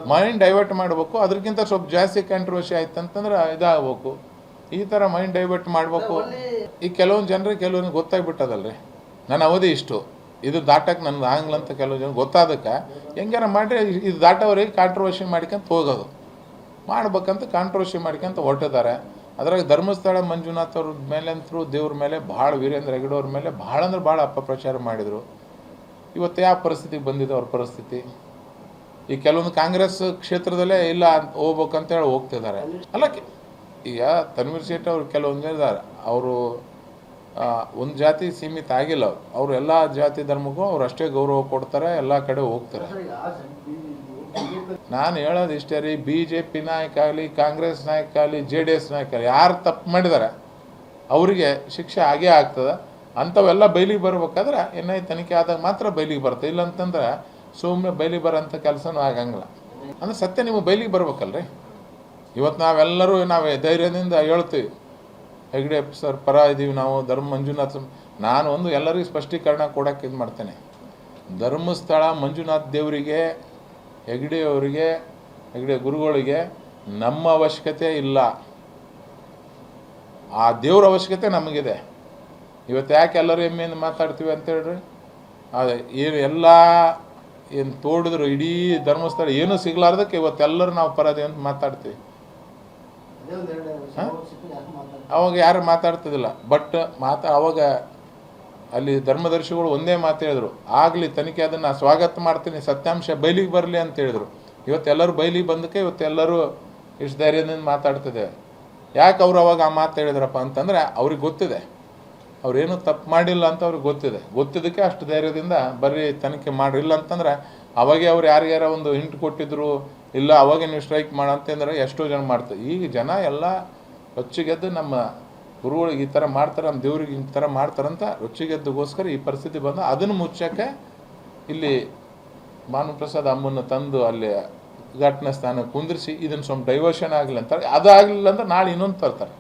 Mind divert ಮಾಡಬೇಕು. ಅದಕ್ಕಿಂತ ಸ್ವಲ್ಪ ಜಾಸ್ತಿ ಕಾಂಟ್ರವರ್ಸಿ ಆಯ್ತು ಅಂತಂದ್ರೆ ಇದಾಗಬೇಕು. ಈ ಥರ ಮೈಂಡ್ ಡೈವರ್ಟ್ ಮಾಡಬೇಕು. ಈ ಕೆಲವೊಂದು ಜನರಿಗೆ ಕೆಲವೊಂದು ಗೊತ್ತಾಗ್ಬಿಟ್ಟದಲ್ರಿ, ನನ್ನ ಅವಧಿ ಇಷ್ಟು, ಇದು ದಾಟಕ್ಕೆ ನನಗೆ ಆಗಲ್ಲ ಅಂತ ಕೆಲವು ಜನ ಗೊತ್ತಾದಕ್ಕೆ ಹೆಂಗಾರ ಮಾಡಿ ಇದು ದಾಟೋರಿಗೆ ಕಾಂಟ್ರವರ್ಸಿ ಮಾಡ್ಕೊಂತ ಹೋಗೋದು ಮಾಡ್ಬೇಕಂತ ಕಾಂಟ್ರವರ್ಸಿ ಮಾಡ್ಕೊಂತ ಹೊರಟಿದ್ದಾರೆ. ಅದ್ರಾಗ ಧರ್ಮಸ್ಥಳ ಮಂಜುನಾಥ್ ಅವ್ರ ಮೇಲೆ ಅಂತರೂ ದೇವ್ರ ಮೇಲೆ ಭಾಳ ವೀರೇಂದ್ರ ಹೆಗಡೆ ಅವ್ರ ಮೇಲೆ ಭಾಳ ಅಂದ್ರೆ ಭಾಳ ಅಪಪ್ರಚಾರ ಮಾಡಿದರು. ಇವತ್ತು ಯಾವ ಪರಿಸ್ಥಿತಿಗೆ ಬಂದಿದೆ ಅವ್ರ ಪರಿಸ್ಥಿತಿ. ಈ ಕೆಲವೊಂದು ಕಾಂಗ್ರೆಸ್ ಕ್ಷೇತ್ರದಲ್ಲೇ ಇಲ್ಲ ಹೋಗ್ಬೇಕಂತೇಳಿ ಹೋಗ್ತಿದ್ದಾರೆ. ಅಲ್ಲ, ಈಗ ತನ್ವೀರ್ ಸೇಠ್ ಅವ್ರು ಕೆಲವೊಂದು ಜನ ಇದ್ದಾರೆ, ಅವರು ಒಂದು ಜಾತಿ ಸೀಮಿತ ಆಗಿಲ್ಲ. ಅವರು ಎಲ್ಲ ಜಾತಿ ಧರ್ಮಕ್ಕೂ ಅವ್ರು ಅಷ್ಟೇ ಗೌರವ ಕೊಡ್ತಾರೆ, ಎಲ್ಲ ಕಡೆ ಹೋಗ್ತಾರೆ. ನಾನು ಹೇಳೋದು ಇಷ್ಟೇ ರೀ, BJP ನಾಯಕ ಆಗಲಿ, ಕಾಂಗ್ರೆಸ್ ನಾಯಕ ಆಗಲಿ, JDS ನಾಯಕ ಆಗಲಿ, ಯಾರು ತಪ್ಪು ಮಾಡಿದ್ದಾರೆ ಅವರಿಗೆ ಶಿಕ್ಷೆ ಆಗೇ ಆಗ್ತದೆ. ಅಂಥವೆಲ್ಲ ಬಯಲಿಗೆ ಬರ್ಬೇಕಾದ್ರೆ NIA ತನಿಖೆ ಆದಾಗ ಮಾತ್ರ ಬಯಲಿಗೆ ಬರುತ್ತೆ. ಇಲ್ಲಂತಂದ್ರೆ ಸುಮ್ಮನೆ ಬಯಲಿಗೆ ಬರೋಂಥ ಕೆಲಸನೂ ಆಗಂಗಿಲ್ಲ. ಅಂದ್ರೆ ಸತ್ಯ ನಿಮಗೆ ಬಯಲಿಗೆ ಬರ್ಬೇಕಲ್ರಿ. ಇವತ್ತು ನಾವೆಲ್ಲರೂ ಧೈರ್ಯದಿಂದ ಹೇಳ್ತೀವಿ, ಹೆಗ್ಡೆ ಸರ್ ಪರ ಇದ್ದೀವಿ ನಾವು, ಧರ್ಮ ಮಂಜುನಾಥ್. ನಾನು ಒಂದು ಎಲ್ಲರಿಗೂ ಸ್ಪಷ್ಟೀಕರಣ ಕೊಡೋಕ್ಕೆ ಇದು ಮಾಡ್ತೇನೆ. ಧರ್ಮಸ್ಥಳ ಮಂಜುನಾಥ್ ದೇವರಿಗೆ, ಹೆಗ್ಡೆ ಗುರುಗಳಿಗೆ ನಮ್ಮ ಅವಶ್ಯಕತೆ ಇಲ್ಲ, ಆ ದೇವ್ರ ಅವಶ್ಯಕತೆ ನಮಗಿದೆ. ಇವತ್ತು ಯಾಕೆ ಎಲ್ಲರೂ ಹೆಮ್ಮೆಯಿಂದ ಮಾತಾಡ್ತೀವಿ ಅಂತೇಳ್ರಿ, ಏನು ತೋಡಿದ್ರು ಇಡೀ ಧರ್ಮಸ್ಥಳ ಏನೂ ಸಿಗಲಾರ್ದಕ್ಕೆ ಇವತ್ತೆಲ್ಲರೂ ನಾವು ಪರದೆ ಅಂತ ಮಾತಾಡ್ತೀವಿ. ಅವಾಗ ಯಾರು ಮಾತಾಡ್ತಿದ್ದಿಲ್ಲ. ಬಟ್ ಅವಾಗ ಅಲ್ಲಿ ಧರ್ಮದರ್ಶಿಗಳು ಒಂದೇ ಮಾತು ಹೇಳಿದ್ರು, ಆಗಲಿ ತನಿಖೆ, ಅದನ್ನು ಸ್ವಾಗತ ಮಾಡ್ತೀನಿ, ಸತ್ಯಾಂಶ ಬಯಲಿಗೆ ಬರಲಿ ಅಂತ ಹೇಳಿದ್ರು. ಇವತ್ತೆಲ್ಲರೂ ಬಯಲಿಗೆ ಬಂದಕ್ಕೆ ಇವತ್ತೆಲ್ಲರೂ ಇಷ್ಟು ಧೈರ್ಯದಿಂದ ಮಾತಾಡ್ತಿದೆ. ಯಾಕೆ ಅವ್ರು ಅವಾಗ ಆ ಮಾತು ಹೇಳಿದ್ರಪ್ಪ ಅಂತಂದರೆ ಅವ್ರಿಗೆ ಗೊತ್ತಿದೆ, ಅವ್ರೇನು ತಪ್ಪು ಮಾಡಿಲ್ಲ ಅಂತ ಅವ್ರಿಗೆ ಗೊತ್ತಿದ್ದಕ್ಕೆ ಅಷ್ಟು ಧೈರ್ಯದಿಂದ ಬರ್ರಿ ತನಿಖೆ ಮಾಡ್ರಿ. ಇಲ್ಲ ಅಂತಂದ್ರೆ ಅವಾಗೆ ಅವ್ರು ಯಾರಿಗಾರ ಒಂದು ಹಿಂಟ್ ಕೊಟ್ಟಿದ್ರು, ಇಲ್ಲ ಅವಾಗೆ ನೀವು ಸ್ಟ್ರೈಕ್ ಮಾಡಂತಂದ್ರೆ ಎಷ್ಟೋ ಜನ ಮಾಡ್ತಾರೆ. ಈಗ ಜನ ಎಲ್ಲ ರೊಚ್ಚಿಗೆದ್ದು ನಮ್ಮ ಗುರುಗಳಿಗೆ ಈ ಥರ ಮಾಡ್ತಾರೆ, ನಮ್ಮ ದೇವ್ರಿಗೆ ಈ ಥರ ಮಾಡ್ತಾರಂತ ರೊಚ್ಚಿಗೆದ್ದುಗೋಸ್ಕರ ಈ ಪರಿಸ್ಥಿತಿ ಬಂದು ಅದನ್ನು ಮುಚ್ಚೋಕ್ಕೆ ಇಲ್ಲಿ ಭಾನುಪ್ರಸಾದ್ ಅಮ್ಮನ್ನು ತಂದು ಅಲ್ಲಿ ಘಟನಾ ಸ್ಥಾನ ಕುಂದಿರಿಸಿ ಇದನ್ನು ಸ್ವಲ್ಪ ಡೈವರ್ಷನ್ ಆಗಲಿ ಅಂತಾರೆ. ಅದು ಆಗಲಿಲ್ಲ ಅಂದ್ರೆ ನಾಳೆ ಇನ್ನೊಂದು ತರ್ತಾರೆ.